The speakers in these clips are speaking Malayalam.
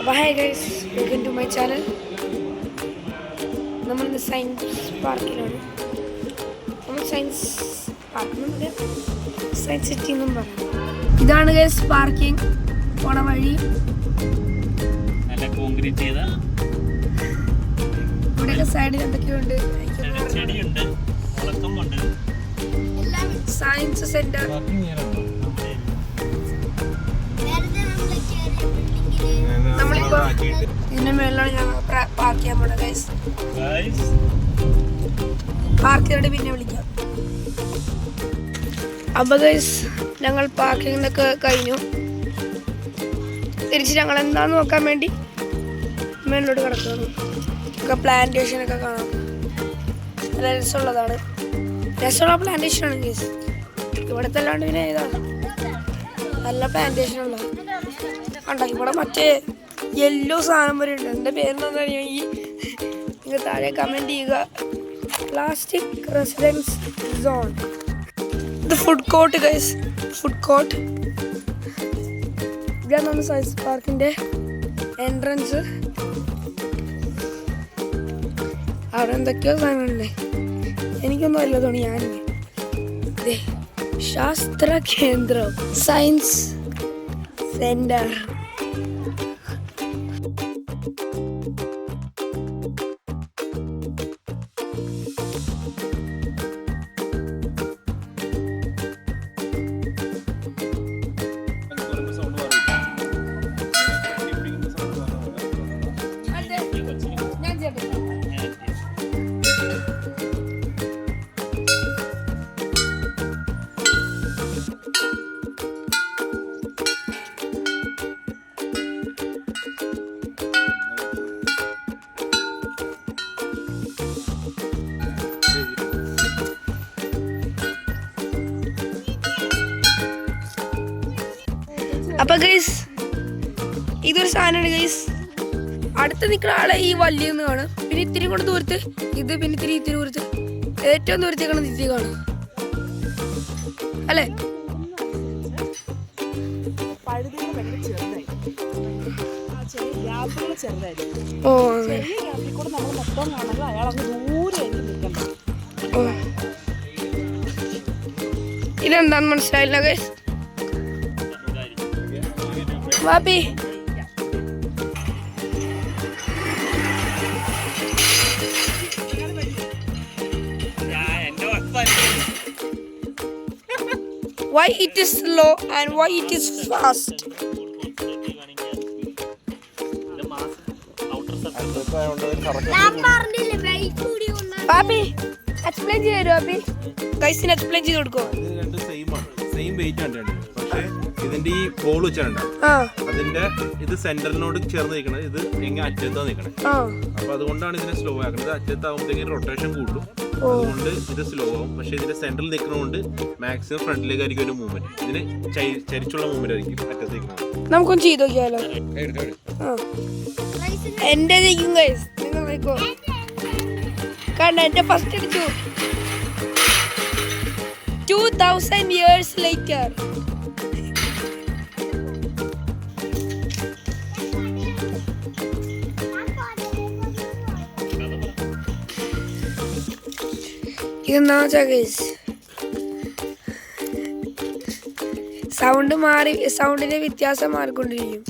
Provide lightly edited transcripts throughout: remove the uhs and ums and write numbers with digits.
Hi guys, welcome to my channel. നമ്മൾ സയൻസ് പാർക്കിലാണ്. നമ്മൾ സയൻസ് പാർക്ക് സയൻസ് സിറ്റി എന്നും പറയാം. ഇതാണ് ഗൈസ് പാർക്കിംഗ് പോണ വഴി. ഇവിടെയൊക്കെ സൈഡിൽ എന്തൊക്കെയുണ്ട്? Science centre. നമ്മളിപ്പോ ഇതിന്റെ മേളിലാണ് ഞങ്ങൾ പാർക്ക് ചെയ്യാൻ പോണത് ഗൈസ്. പാർക്ക് ചെയ്തിട്ട് പിന്നെ വിളിക്കാം. അപ്പൊ ഗൈസ് ഞങ്ങൾ പാർക്കിങ്ങിനൊക്കെ കഴിഞ്ഞു. തിരിച്ച് ഞങ്ങൾ എന്താന്ന് നോക്കാൻ വേണ്ടി മേളിലോട്ട് കിടക്കുന്നു. ഒക്കെ പ്ലാന്റേഷനൊക്കെ കാണാം. നല്ല രസമുള്ളതാണ്. രസമുള്ള പ്ലാന്റേഷനാണ് ഗൈസ്. ഇവിടത്തെ അല്ലാണ്ട് പിന്നെ ഏതാ നല്ല പ്ലാന്റേഷൻ ഉള്ള കണ്ട. ഇവിടെ മറ്റേ യെല്ലോ സാധനം വരെ ഉണ്ട്. എൻ്റെ പേരെന്താണെന്ന് അറിയാമെങ്കിൽ നിങ്ങൾ താഴെ കമൻറ്റ് ചെയ്യുക. Plastic residence zone. ഇത് food court guys. Food court ഇതാണ് സയൻസ് പാർക്കിൻ്റെ എൻട്രൻസ്. അവിടെ എന്തൊക്കെയോ സാധനങ്ങളുണ്ട്. എനിക്കൊന്നും അല്ല തോന്നി. ഞാനിങ്ങനെ ശാസ്ത്ര കേന്ദ്രം സയൻസ് സെന്റർ. അപ്പൊ ഗൈസ് ഇതൊരു സാധനമാണ് ഗൈസ്. അടുത്ത് നിൽക്കുന്ന ആളെ ഈ വലിയെന്ന് കാണും. പിന്നെ ഇത്തിരി കൊണ്ട് ദൂരത്ത് ഇത്, പിന്നെ ഇത്തിരി ദൂരത്ത്, ഏറ്റവും ദൂരത്തേക്കാണ് ഇത്തിരി കാണും അല്ലേ? ഓ ഇതെന്താന്ന് മനസ്സിലായില്ല guys. Vapi why it is slow and why it is fast? Pappi explain ചെയ്തോ. പാപ്പി ഗൈസിന് എക്സ്പ്ലെയിൻ ചെയ്ത് കൊടുക്കോ. സെയിം വെയിറ്റ് ആണ് പക്ഷേ ഇതിന്റെ ഈ ബോൾ വെച്ചാണ് അതിന്റെ ഇത് സെന്ററിനോട് ചേർന്ന് നിൽക്കണത്. ഇത് എങ്ങനെ അറ്റത്താണ് നിൽക്കണത്. അപ്പൊ അതുകൊണ്ടാണ് ഇതിനെ സ്ലോ ആക്കുന്നത്. അറ്റത്താകുമ്പോഴത്തേക്കും റൊട്ടേഷൻ കൂടും. അതുകൊണ്ട് ഇത് സ്ലോ ആവും. പക്ഷെ ഇതിന്റെ സെന്ററിൽ നിൽക്കുന്നതുകൊണ്ട് മാക്സിമം ഫ്രണ്ടിലേക്ക് ആയിരിക്കും ഒരു മൂവ്മെന്റ്. ഇതിന് ചരിച്ചുള്ള മൂവ്മെന്റ് ആയിരിക്കും അറ്റത്തേക്ക്. നമുക്കൊന്ന് ചെയ്ത് നോക്കിയാലോ. എന്റെ കണ്ട എന്റെ ഫസ്റ്റ് അടിച്ചു. 2000 years later. ഇതെന്താ ഗൈസ്, സൗണ്ട് മാറി, സൗണ്ടിന്റെ വ്യത്യാസം മാറിക്കൊണ്ടിരിക്കും.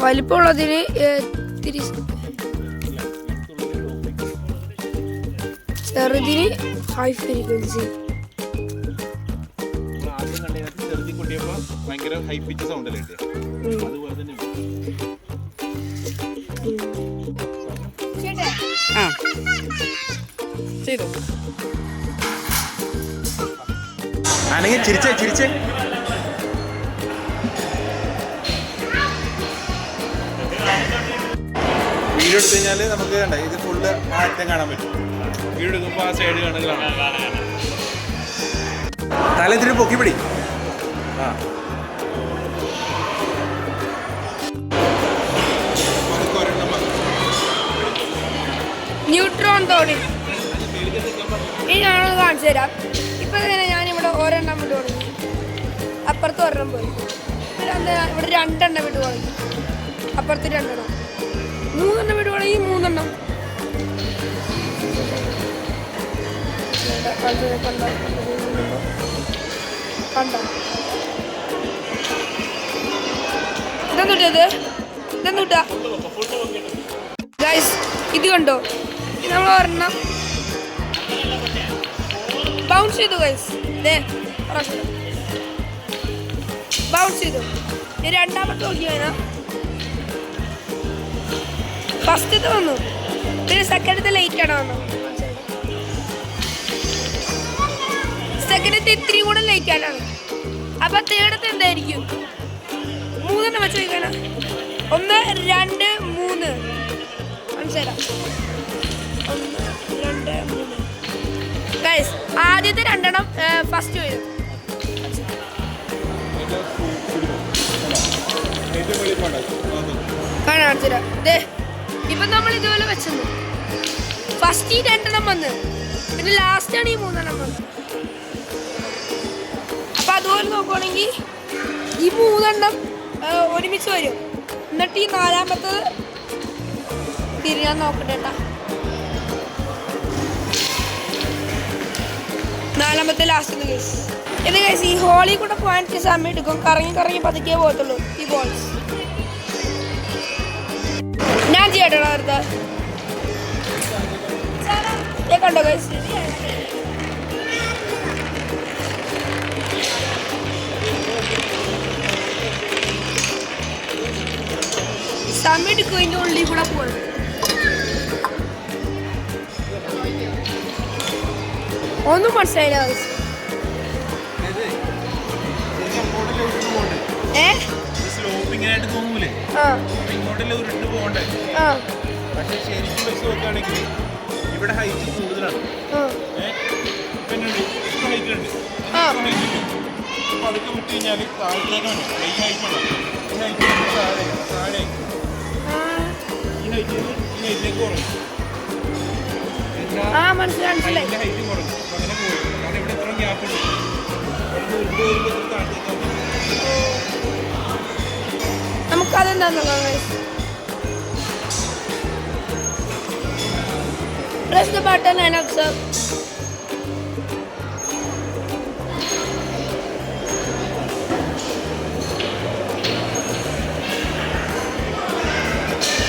വലിപ്പമുള്ളതിന് ചെറുതിന് ഹൈ ഫ്രീക്വൻസി. ഭയങ്കര ഹൈ പിച്ച് സൗണ്ട് അല്ലേ? അതുപോലെ തന്നെ ചെയ്തു. ആണെങ്കിൽ ചിരിച്ചേ ചിരിച്ചേ. വീഡിയോ എടുത്തു കഴിഞ്ഞാൽ നമുക്ക് കണ്ട ഇത് ഫുള്ള് ആറ്റം കാണാൻ പറ്റും. വീഡിയോ എടുക്കുമ്പോൾ ആ സൈഡ് കാണാൻ തലത്തിരി പൊക്കിപ്പിടി. ആ ന്യൂട്രോൺ തോണി. ഇനി ഞാനൊന്ന് കാണിച്ചു തരാം. ഇപ്പം തന്നെ ഞാനിവിടെ ഒരെണ്ണം വിട്ട് തുടങ്ങി, അപ്പുറത്ത് ഒരെണ്ണം പോയി, ഇവിടെ 2 എണ്ണം വിട്ട് തുടങ്ങി, അപ്പുറത്ത് 2 എണ്ണം, 3 എണ്ണം വിട്ട് തുടങ്ങി, 3 എണ്ണം. കണ്ടോ ഇതെന്തുട്ടാ ഗൈസ്, ഇത് കണ്ടോ, നമ്മൾ ഒരെണ്ണം ബൗൺസ് ചെയ്തു ഗൈസ്, ബൗൺസ് ചെയ്തു. രണ്ടാമത്തെ നോക്കിയാ ഫസ്റ്റത്തെ വന്നു, പിന്നെ സെക്കൻഡത്തെ ലേറ്റാണ് വന്നത്. സെക്കൻഡത്തെ ഇത്തിരി കൂടെ ലേറ്റാണ്. അപ്പൊ തേർഡത്തെ എന്തായിരിക്കും? 3 എണ്ണം വെച്ച് ചോദിക്കാനാ. 1 2 3 മനസ്സിലാക്കാം. 1 2 3 ഗൈസ്, ആദ്യത്തെ 2 എണ്ണം ഫസ്റ്റ് വരും. കാണിച്ചുതരാം. ഇപ്പൊ നമ്മൾ ഇതുപോലെ വെച്ചെന്നു, ഫസ്റ്റ് ഈ 2 എണ്ണം വന്ന്, പിന്നെ ലാസ്റ്റാണ് ഈ 3 എണ്ണം വന്നത്. അപ്പൊ അതുപോലെ നോക്കുവാണെങ്കിൽ ഈ 3 എണ്ണം ഒരുമിച്ച് വരും. എന്നിട്ട് ഈ 4ാമത്തത് തിരിയാൻ നോക്കട്ടെ. 4ാമത്തെ ലാസ്റ്റ് കേസ് ഇത് കേസ്. ഈ ഹോളിൽ കൂടെ പോകാൻ സമയം എടുക്കും, കറങ്ങി കറങ്ങി പതുക്കെ പോകത്തുള്ളൂ ഈ ബോൾസ്. ഞാൻ ചെയ്യട്ടോ അടുത്ത കണ്ടോ കേസ്. സമയം എടുക്കും ഇതിൻ്റെ ഉള്ളിൽ കൂടെ പോകണം. ഒന്നും മനസ്സിലായില്ല. ഇവിടെ ഹൈറ്റ് കൂടുതലാണ്, അതൊക്കെ വിട്ട് കഴിഞ്ഞാൽ താഴത്തേക്കാണ് ഈ ഹൈറ്റാണ്. ഈ ഹൈറ്റ് താഴെ ഈ ഹൈറ്റിലേക്ക് കുറയും, ഹൈറ്റ് കുറയും. അങ്ങനെ പോയി കാരണം ഇവിടെ എത്ര ഗ്യാപ്പ് ഉണ്ട്. നമുക്കതെന്താ press the button and observe.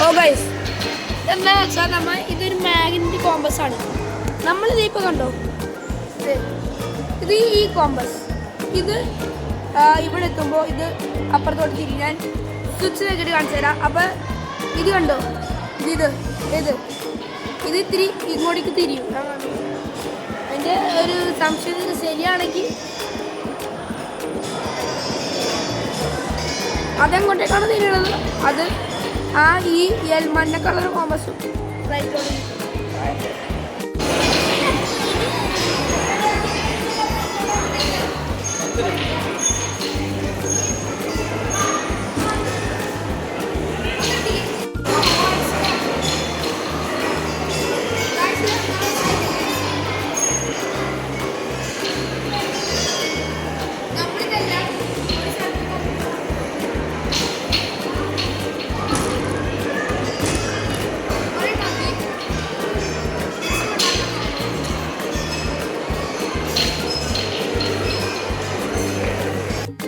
Oh guys, എന്താ വെച്ചാൽ നമ്മൾ ഇതൊരു മാഗ്നറ്റിക് കോമ്പസ് ആണ്. നമ്മളിത് ഇപ്പോൾ കണ്ടോ, ഇത് ഈ കോമ്പസ്, ഇത് ഇവിടെ എത്തുമ്പോൾ ഇത് അപ്പുറത്തോട്ട് തിരിഞ്ഞ് ഞാൻ സ്വിച്ച് വെച്ചിട്ട് കാണിച്ചു തരാം. അപ്പം ഇത് കണ്ടോ, ഇത് ഇത്തിരി ഇങ്ങോട്ടേക്ക് തിരിയും. അതിൻ്റെ ഒരു സംശയം ശരിയാണെങ്കിൽ അതെങ്ങോട്ടേക്കാണ് തിരിയണത്, അത് ഈ മഞ്ഞ കളർ കോമ്പസും റൈറ്റോട്.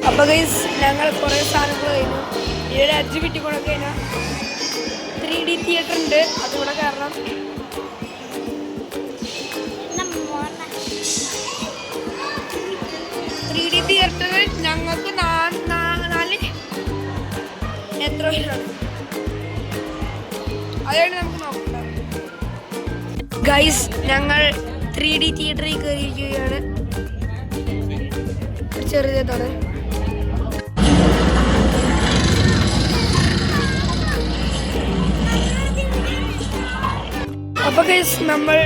അപ്പോൾ ഗൈസ്, ഞങ്ങൾ കുറേ സാധനങ്ങൾ കഴിഞ്ഞു. ഈ ഒരു ആക്ടിവിറ്റി കൂടെ കഴിഞ്ഞാൽ 3D തിയേറ്റർ ഉണ്ട്, അതുകൂടെ കാരണം 3D തിയേറ്ററിൽ ഞങ്ങൾക്ക് 4 എത്ര ആണ്, അതുകൊണ്ട് നമുക്ക് നോക്കാം. ഗൈസ്, ഞങ്ങൾ 3D തിയേറ്ററിൽ കയറിയിരിക്കുകയാണ്. ചെറിയതാണ്. അപ്പോൾ ഗൈസ്, നമ്മൾ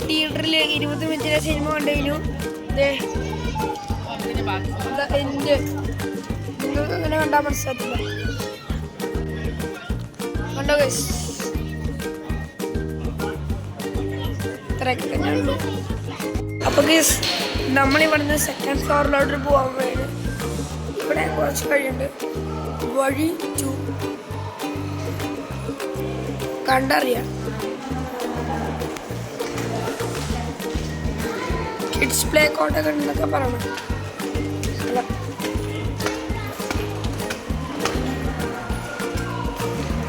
തിയേറ്ററിൽ 20 മിനിറ്റിലെ സിനിമ കണ്ടു. നിങ്ങൾക്ക് അങ്ങനെ കണ്ടാൽ മനസ്സിലാക്കില്ല. കണ്ടോ ഗൈസ്, ഇത്രയൊക്കെ തന്നെയുള്ളൂ. അപ്പോൾ ഗൈസ് നമ്മളിവിടുന്ന് സെക്കൻഡ് ഫ്ലോറിലോട്ട് പോകാൻ വേണ്ടി ഇവിടെ കുറച്ച് വഴിയുണ്ട്. വഴി 2 കണ്ടറിയാം. കിഡ്സ് പ്ലേ കോട്ടൊക്കെ ഉണ്ടെന്നൊക്കെ പറയണം.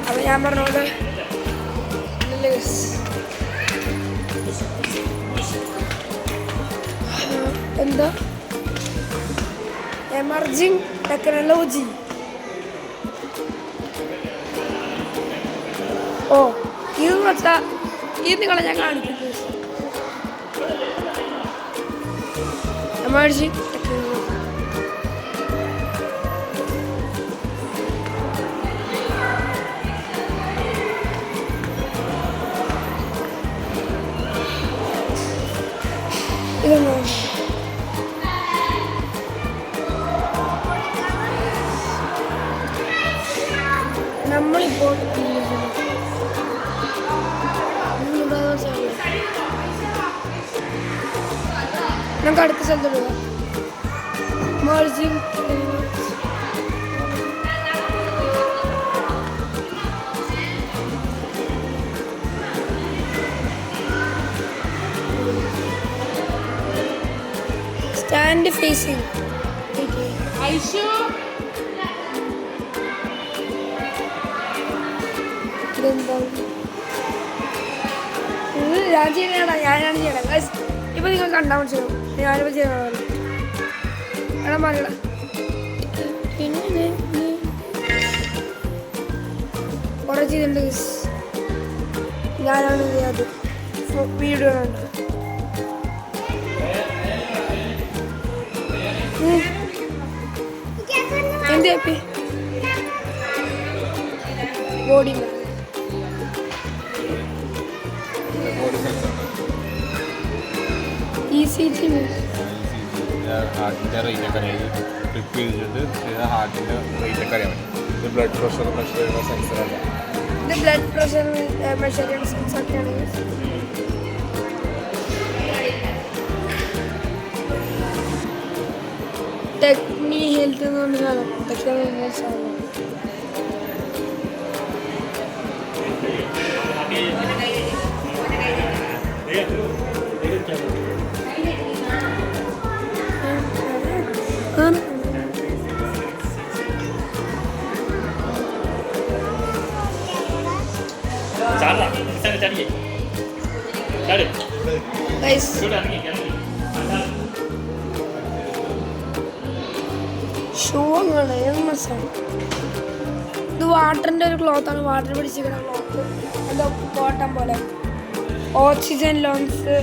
അപ്പം ഞാൻ പറഞ്ഞോണ്ട് എന്താ എമർജിങ് ടെക്നോളജി. ഓ ഇത് വെച്ചാൽ ഇത് നിങ്ങളെ ഞാൻ കാണിക്കുന്നത് എമർജിങ് ടെക്നോളജി. ഇതൊന്നും നമ്മളിപ്പോൾ നമുക്ക് അടുത്ത സ്ഥലത്ത് പോകാം. Merging stand facing. ഇത് ഞാൻ ചെയ്യണ ഞാനാണ് ചെയ്യണം. ഇപ്പൊ നിങ്ങൾ കണ്ടാൽ മനസ്സിലാവും ഞാനിപ്പോൾ ചെയ്യണ. എടാ മറിയട കുറെ ചെയ്തിട്ടുണ്ട്. ഞാനാണ് അത് വീഡിയോ ഉണ്ട്. എന്ത് ഹാപ്പി ബോഡി ECG ഹാർട്ടിൻ്റെ റേറ്റൊക്കെ അറിയാം. ട്രിപ്പ് ചെയ്തിട്ട് ഹാർട്ടിൻ്റെ റേറ്റൊക്കെ അറിയാൻ പറ്റും. ഇത് ബ്ലഡ് പ്രഷർ മെഷർ ചെയ്യുന്ന സെൻസറല്ല. ഇത് ബ്ലഡ് പ്രഷർ മെഷർ ചെയ്യുന്ന സെൻസറൊക്കെയാണ്. ടെക്നി ഹെൽത്ത് എന്ന് പറഞ്ഞ സാധനം. ടെക്നോളജി സാധനം. ഷൂ അങ്ങനെ ഇത് വാട്ടറിൻ്റെ ഒരു ക്ലോത്താണ്. വാട്ടർ പിടിച്ചിരിക്കുന്ന ക്ലോത്ത് എന്തോ കോട്ടൺ പോലെ. Oxygen loans.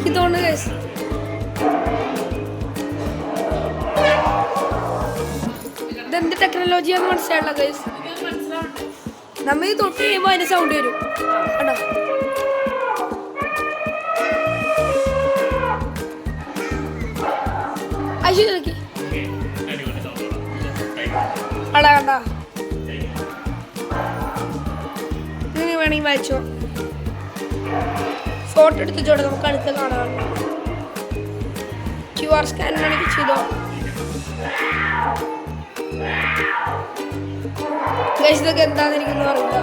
ഇതുകൊണ്ട് ഇതെന്ത് ടെക്നോളജിയാന്ന് മനസ്സിലായുള്ള ഗൈസ്. നമ്മൾ ഇത് തൊട്ട് കഴിയുമ്പോൾ അതിന് സൗണ്ട് വരും കേട്ടോ. അശ്വതി നോക്കി അടാ കണ്ട. നിങ്ങൾ വേണമെങ്കിൽ വായിച്ചോ. ഫോട്ടോ എടുത്തിച്ചോട്ടെ നമുക്ക് അടുത്ത് കാണാം. QR സ്കാൻ വേണമെങ്കിൽ ചെയ്തോ. ഇതൊക്കെ എന്താന്ന് എനിക്കൊന്നും അറിയില്ല.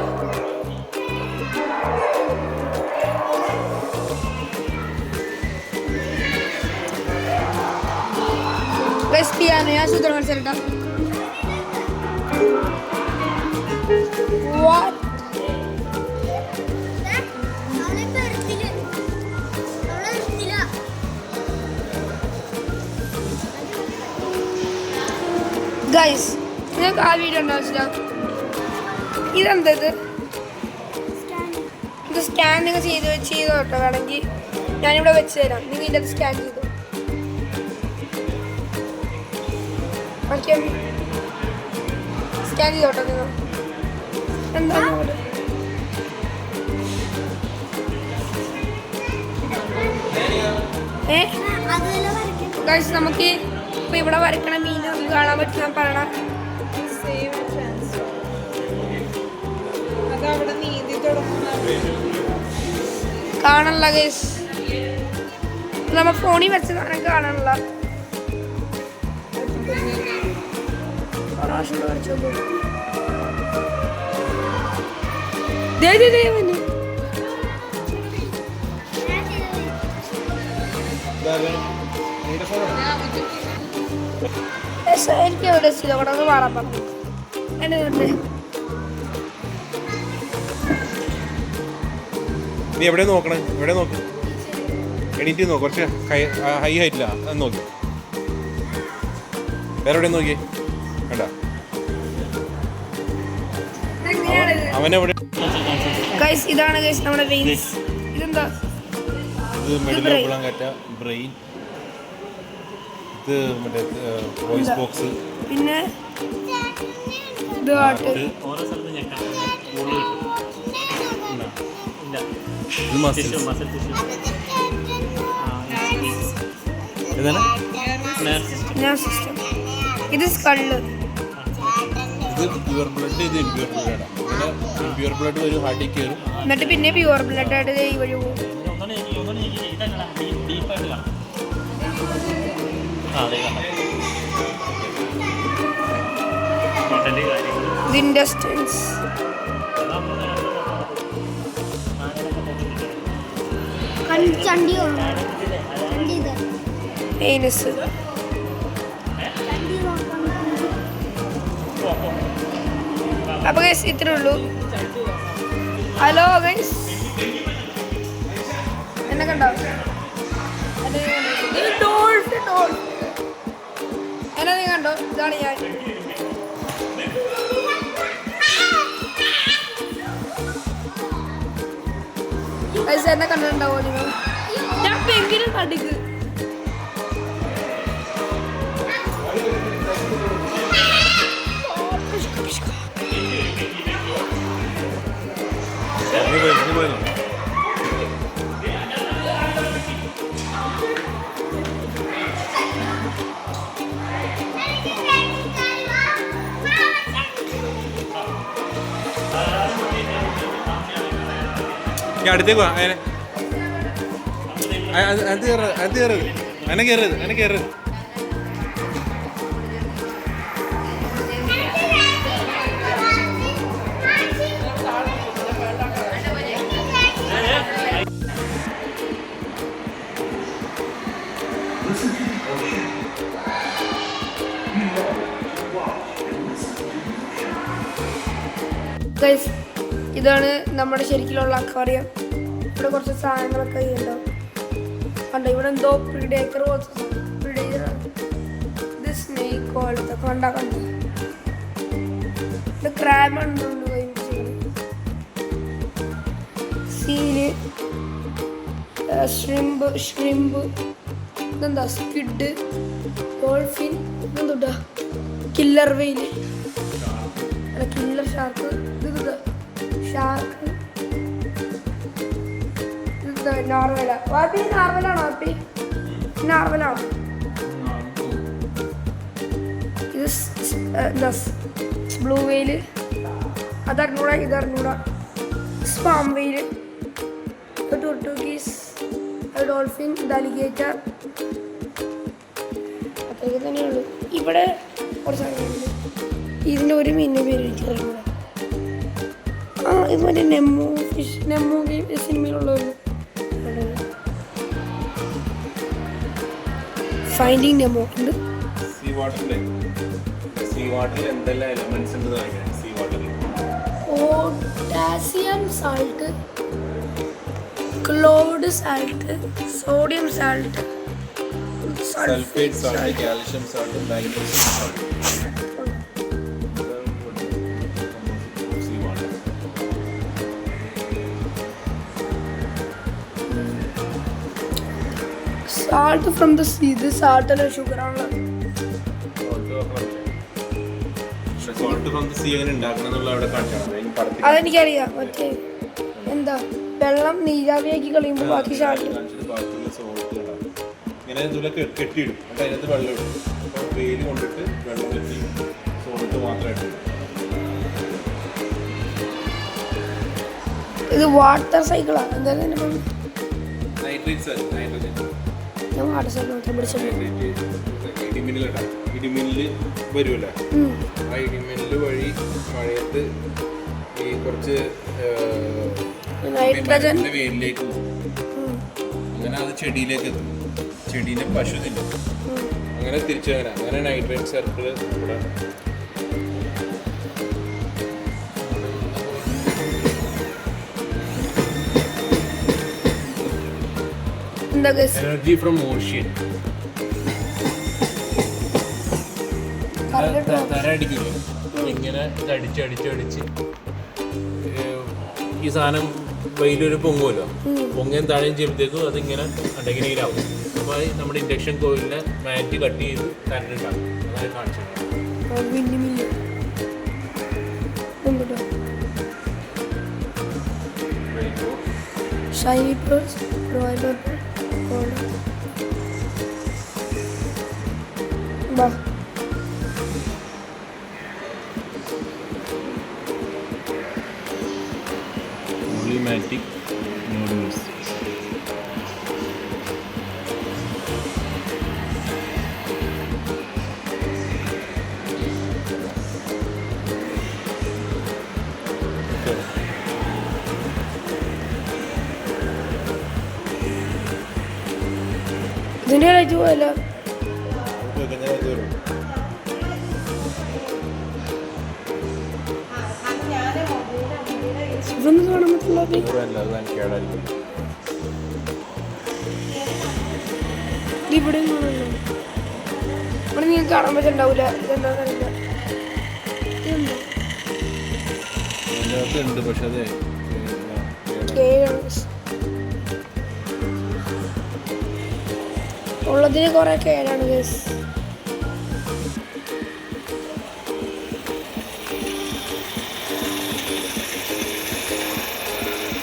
ക്രിസ്റ്റിയാണ്. ഞാൻ സൂത്രം മനസ്സിലാ. ഗൈസ് നിങ്ങൾക്ക് ആ വീഡിയോ ഉണ്ടാവില്ല. ഇതെന്താ ഇത് സ്കാൻ നിങ്ങൾ ചെയ്തോ കേട്ടോ. വേണമെങ്കിൽ ഞാനിവിടെ വെച്ച് തരാം. നിങ്ങൾ ഇതിൻ്റെ അത് സ്കാൻ ചെയ്തോ. ഓക്കെ സ്കാൻ ചെയ്തോട്ടോ നിങ്ങൾ. എന്താ ഗൈസ് നമുക്ക് ഇപ്പൊ ഇവിടെ വരക്കണ മീൻ നമുക്ക് കാണാൻ പറ്റും. ഞാൻ പറയണ കാണാനുള്ള ഗൈസ്, നമ്മ ഫോണിൽ വെച്ച് കാണാനുള്ള എനിക്ക് എവിടെ ഇവിടെ ഒന്ന് മാറാൻ പറഞ്ഞു. നീ എവിടെ നോക്കണേ? എവിടെ നോക്ക്, എണീറ്റ് നോക്ക്, കുറച്ച് ഹൈ ഹൈറ്റില്ല, അത് നോക്കി. വേറെ എവിടെ നോക്കി വേണ്ട, അവനെവിടെ? ഇതാണ് നമ്മുടെ വെയിൻസ്. ഇതെന്താ? ഇത് മെഡുലോബ്ലാങ്കറ്റ, ബ്രെയിൻ, ഇത് മറ്റേ വോയിസ് ബോക്സ്, പിന്നെ ഇത് ഹാർട്ട്, ഇത് മസിൽ. ഏതാണ്? ഇത് സ്കള്ള്. ഇത് പ്യുവർ ബ്ലഡ്, ഇത് ഇംപ്യൂർ ബ്ലഡ്. ഇംപ്യൂർ ബ്ലഡ് ഒരു ഹാർട്ടിൽ കയറും, എന്നിട്ട് പിന്നെ പ്യുവർ ബ്ലഡ് ആയിട്ട് ഈ വഴി പോകും. ഇൻഡസ്റ്റൻസ് ഏനസ്. അപ്പൊ ഗൈസ് ഇത്രേ ഉള്ളൂ. ഹലോ ഗൈസ്, എന്നെ കണ്ടോ? എന്നെ നീ കണ്ടോ? ഇതാണ് ഞാൻ. എന്നെ കണ്ടിട്ടുണ്ടാവോ നിങ്ങൾ? ഞാൻ പെങ്കിലും കണ്ടിക്ക്. അടുത്തേക്ക് വാ. അത് കയറരുത്, എന്നെ കയറരുത്, എന്നെ കയറരുത്. ഗൈസ്, ഇതാണ് നമ്മുടെ ശരിക്കുള്ള അക്വാറിയം. ഇവിടെ കുറച്ച് സാധനങ്ങളൊക്കെ ഉണ്ടാവും. കണ്ടോ, ഇവിടെ എന്തോ പ്രിഡേറ്റർ പോലത്തെ ഇത് സ്നേക്ക് പോലത്തെ കണ്ടോ. ഇത് ക്രാബ് ഉണ്ടോ, സീല്, ഷ്രിമ്പ്, ഇതെന്താ സ്ക്വിഡ്, ഡോൾഫിൻ, ഇതെന്താ കില്ലർ വെയില്, കില്ലർ ഷാർക്ക്, ഇത് ഷാർക്ക്, ഇത് നോർമല. വാപ്പി നോർമലാണോ? വാപ്പി നോർമലാണോ? ഇത് എന്താ ബ്ലൂ വെയില്, അതറിഞ്ഞൂടാ, ഇതറിഞ്ഞൂടാ. സ്പാം വെയില്, ടോർട്ടൂഗീസ്, ഡോൾഫിൻ, അലിഗേറ്റർ. അതൊക്കെ തന്നെയുള്ളൂ. ഇവിടെ കുറച്ച് സാധനങ്ങളുണ്ട്. ഇതിൻ്റെ ഒരു മീനിൻ്റെ പേര് എനിക്കറിയില്ല. ഇത് മറ്റേ നെമ്മോ ഫിഷ്, നെമ്മോ സിനിമയിലുള്ളവർ. ഫൈൻഡിങ് നെമ്മോ ഉണ്ട്. Potassium salt, chloride salt, sodium salt, sulphate salt, calcium salt, magnesium salt. Salt from the sea. ഇത് സാൾട്ട് അല്ല, ഷുഗർ ആണല്ലോ. അതെനിക്കറിയാം. മറ്റേ എന്താ വെള്ളം നീരാവിയാക്കി കളയുമ്പോൾ ബാക്കി സാൾട്ട് കെട്ടിയിടും, അതിനകത്ത് വെള്ളം ഇടും. വെയിൽ കൊണ്ടിട്ട് വെള്ളം വെച്ച് സോൾട്ട് മാത്രമായിട്ട്. ഇത് വാട്ടർ സൈക്കിളാണ്. എന്തായാലും ഞാൻ വാട്ടർ സൈക്കിൾ മാത്രം പിടിച്ചിട്ടുണ്ട്. ഇടിമിന്നല് വരുമല്ലേ, ആ ഇടിമിന്നല് വഴി മഴയത്ത് ഈ കുറച്ച് വേരിലേക്ക് പോകും. അങ്ങനെ അത് ചെടിയിലേക്ക് എത്തും. ചെടീനെ പശു തിന്നും. അങ്ങനെ തിരിച്ചു അങ്ങനെ നൈട്രേറ്റ് സർക്കിള് ഇവിടെ എനർജി ഫ്രം ഓഷ്യൻ. തര അടിക്കില്ലേ, ഇങ്ങനെ അടിച്ച് ഈ സാധനം വെയിലൊരു പൊങ്ങുമല്ലോ, പൊങ്ങയും താഴെയും ചെയ്യുമ്പോഴത്തേക്കും അതിങ്ങനെ അടങ്ങിനീരാവും. അപ്പോൾ നമ്മുടെ ഇൻഡക്ഷൻ കോയിലിനെ മാറ്റി കട്ട് ചെയ്ത് കറണ്ട് ഉണ്ടാകും. അതാണ് കാണിച്ചത്. Shiny pearls provided for bah. Polymatic nodules. ഇതിൻ്റെ റേറ്റ് പോയല്ല. ഇതൊന്നും കാണാൻ പറ്റില്ല. ഇവിടെ കാണാനോ, ഇവിടെ നിങ്ങൾക്ക് കാണാൻ പറ്റുന്നുണ്ടാവില്ല. ഇതെന്താണെന്നറിയില്ല. ഉള്ളതിന് കുറെ കേടാണ് ഗൈസ്.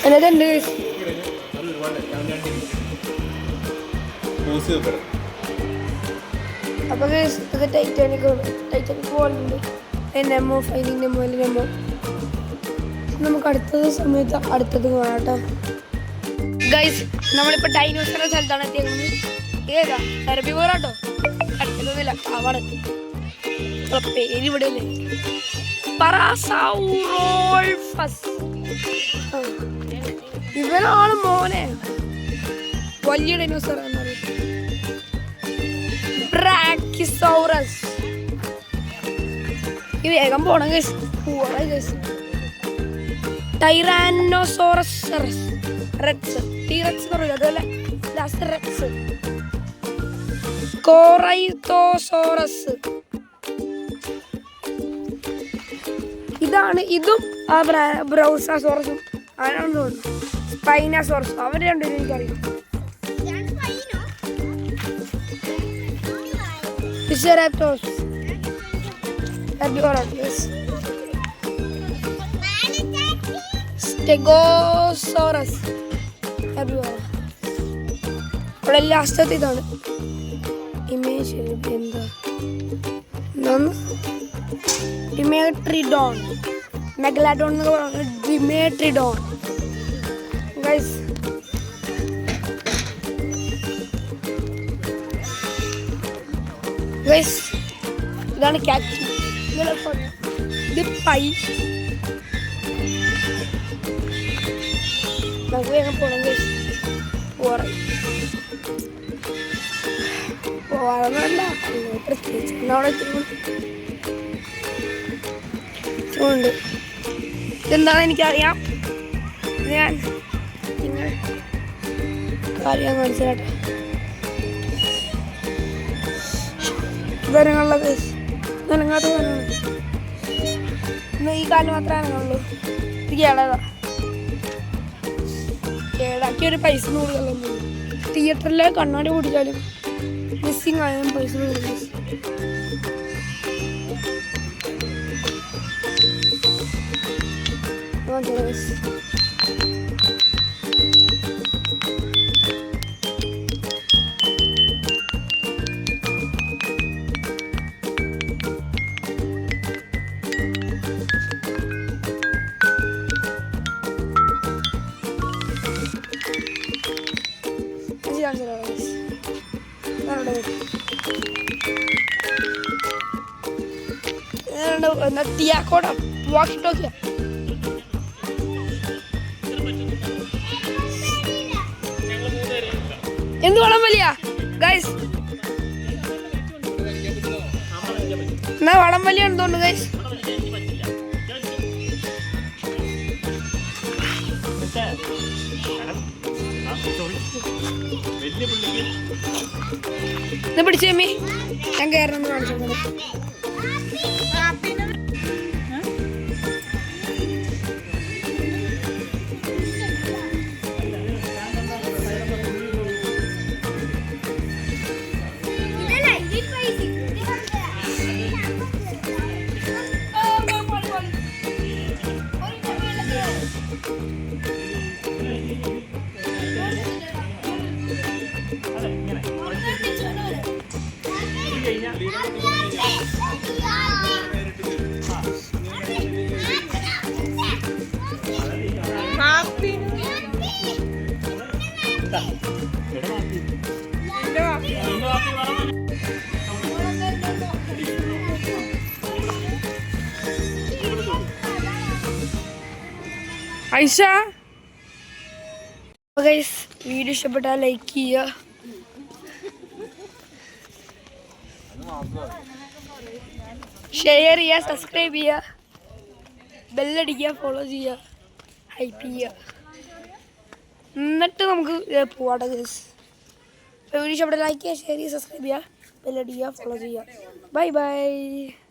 എന്നതുണ്ട് ഗൈസ്. അപ്പൊ ഗൈസ് ഇത് ടൈറ്റാനിക് പോലുണ്ട്. നെമോ ഫൈലിംഗ് നെമോ നമുക്ക് അടുത്തത് സമയത്ത് അടുത്തത് കാണാം കേട്ടോ ഗൈസ്. നമ്മളിപ്പോൾ ഡൈനോസറിന്റെ സ്ഥലത്താണ് എത്തിയത്. ഏതാ ഹെർബിവോറാട്ടോ, അടുത്തൊന്നുമില്ല. അവിടെ പേര് ഇവിടെ അല്ലേ, പറാസൗറോൾഫസ്. ഇവനാണ് മോനെ വലിയ ഡൈനോസർ എന്നറിയാം. ബ്രാക്കിസൗറസ്. ഈ വേഗം പോണം ഗൈസ്, പോവാ ഗൈസ്. ടൈറാനോസോറസ് റെക്സ്, ടീറക്സ് എന്ന് പറയുന്നത് അതല്ലേ ലാസ്റ്റ് റെക്സ്. കോറൈത്തോസോറസ്. ഇതും ആ ബ്രൗസാസോറസും ആരാണെന്ന് തോന്നുന്നു. സ്പൈനാസോറസ്, അവർ രണ്ടുപേരും എനിക്കറിയാം. ഫിഷറാപ്റ്റോസ്, സ്റ്റെഗോസോറസ്. ഇവിടെ ലാസ്റ്റത്തെ ഇതാണ് ഇമേജ്. എന്താണ് ഡിമേട്രിഡോൺ, മെഗലാഡോൺ എന്നൊക്കെ പറയുന്നത് ഡിമേട്രിഡോൺ ഗൈസ്. ഗൈസ് ഇതാണ് ക്യാറ്റ്. ഇത് പൈ. നമുക്ക് വേഗം പോകണം ഗൈസ്. പോവാറൊന്നുമല്ല, പ്രത്യേകിച്ച് അവിടെ ചൂണ്ട്. ഇതെന്താണ് എനിക്കറിയാം. ഞാൻ നിങ്ങൾ കാര്യം മനസ്സിലാട്ടെ. വരങ്ങളുള്ള കേസ് നിലങ്ങാത്ത വരങ്ങൾ ഇന്ന് ഈ കാലം മാത്രമേ അനങ്ങുള്ളൂ. ഇത് കേടാതാ, കേടാക്കിയൊരു പൈസ കൂടുതലൊന്നും. തിയേറ്ററിലെ കണ്ണാടി പിടിച്ചാലും മിസ്സിങ് ആയാലും പൈസ കൂടുതൽ. എന്നാ തിയാക്കോടാ വാക്കി ടോക്കിയ എന്ത് വളം വലിയ ഗൈസ് എന്നാ വളം വലിയാണെന്ന് തോന്നുന്നു ഗൈസ് എന്നാ പിടിച്ചേമ്മി ഞാൻ കയറണമെന്ന് കാണിച്ചു ഐഷ വീഡിയോ ഇഷ്ടപ്പെട്ടാൽ ലൈക്ക് ചെയ്യുക ഷെയർ ചെയ്യുക സബ്സ്ക്രൈബ് ചെയ്യുക ബെല്ലടിക്കുക ഫോളോ ചെയ്യുക ഹൈപ്പ് ചെയ്യുക എന്നിട്ട് നമുക്ക് പോവാട്ടെ ഗൈസ് വീഡിയോ ഇഷ്ടപ്പെട്ടാൽ ലൈക്ക് ചെയ്യുക ഷെയർ ചെയ്യുക സബ്സ്ക്രൈബ് ചെയ്യുക ബെല്ലടിക്കുക ഫോളോ ചെയ്യുക ബൈ ബൈ